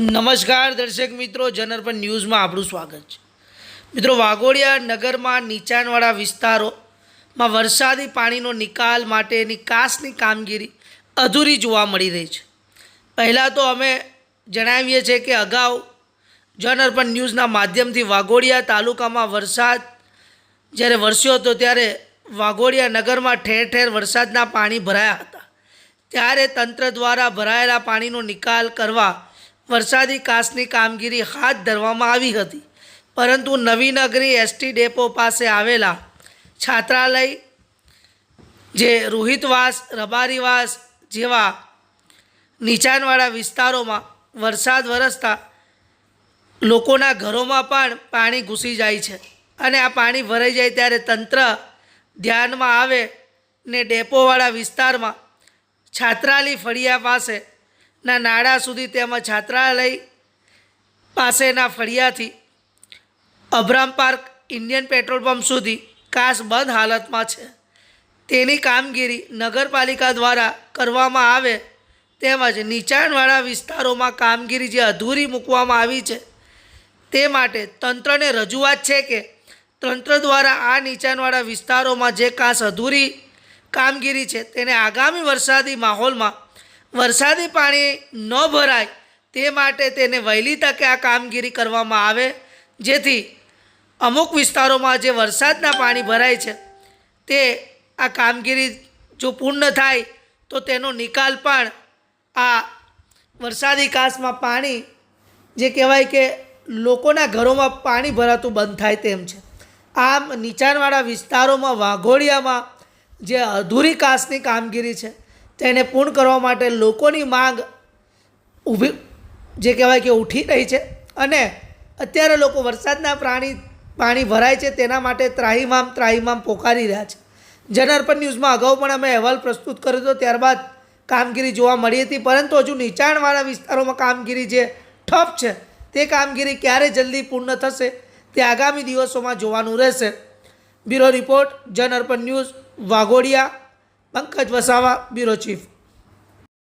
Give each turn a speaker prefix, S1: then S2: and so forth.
S1: નમસ્કાર દર્શક મિત્રો, જનઅર્પણ ન્યૂઝમાં આપણું સ્વાગત છે। મિત્રો, વાઘોડિયા નગરમાં નીચાણવાળા વિસ્તારોમાં વરસાદી પાણીનો નિકાલ માટેની કાસની કામગીરી અધૂરી જોવા મળી રહી છે। પહેલાં તો અમે જણાવીએ છીએ કે અગાઉ જનઅર્પણ ન્યૂઝના માધ્યમથી વાઘોડિયા તાલુકામાં વરસાદ જ્યારે વરસ્યો હતો ત્યારે વાઘોડિયા નગરમાં ઠેર ઠેર વરસાદના પાણી ભરાયા હતા। ત્યારે તંત્ર દ્વારા ભરાયેલા પાણીનો નિકાલ કરવા વરસાદી કાસની કામગીરી હાથ ધરવામાં આવી હતી, પરંતુ નવીનગરી એસટી ડેપો પાસે આવેલા છાત્રાલય, જે રોહિતવાસ, રબારીવાસ જેવા નીચાણવાળા વિસ્તારોમાં વરસાદ વરસતા લોકોના ઘરોમાં પણ પાણી ઘૂસી જાય છે અને આ પાણી ભરાઈ જાય ત્યારે તંત્ર ધ્યાનમાં આવે ને ડેપોવાળા વિસ્તારમાં છાત્રાલય ફળિયા પાસે ના નાળા સુધી તેમજ છાત્રાલય પાસેના ફળિયાથી Abram park Indian petrol pump સુધી કાસ બંધ હાલતમાં છે, તેની કામગીરી નગરપાલિકા દ્વારા કરવામાં આવે તેમજ નીચાણવાળા વિસ્તારોમાં કામગીરી જે અધૂરી મૂકવામાં આવી છે તે માટે તંત્રને રજૂઆત છે કે તંત્ર દ્વારા આ નીચાણવાળા વિસ્તારોમાં જે કાસ અધૂરી કામગીરી છે તેને આગામી વરસાદી માહોલમાં વરસાદી પાણી ન ભરાય તે માટે તેને વહેલી તકે આ કામગીરી કરવામાં આવે, જેથી અમુક વિસ્તારોમાં જે વરસાદના પાણી ભરાય છે તે આ કામગીરી જો પૂર્ણ થાય તો તેનો નિકાલ પણ આ વરસાદી કાસમાં પાણી જે કહેવાય કે લોકોના ઘરોમાં પાણી ભરાતું બંધ થાય તેમ છે। આમ નીચાણવાળા વિસ્તારોમાં વાઘોડિયામાં જે અધૂરી કાસની કામગીરી છે તેને પૂર્ણ કરવા માટે લોકોની માંગ ઊભી જે કહેવાય કે ઉઠી રહી છે અને અત્યારે લોકો વરસાદના પાણી ભરાય છે તેના માટે ત્રાહિમામ પોકારી રહ્યા છે। જનઅર્પણ ન્યૂઝમાં અગાઉ પણ અમે અહેવાલ પ્રસ્તુત કર્યો હતો, ત્યારબાદ કામગીરી જોવા મળી હતી, પરંતુ હજુ નીચાણવાળા વિસ્તારોમાં કામગીરી જે ઠપ છે તે કામગીરી ક્યારે જલ્દી પૂર્ણ થશે તે આગામી દિવસોમાં જોવાનું રહેશે। Bureau report, Janarpan news, Waghodia. Pankaj Vasava, bureau chief.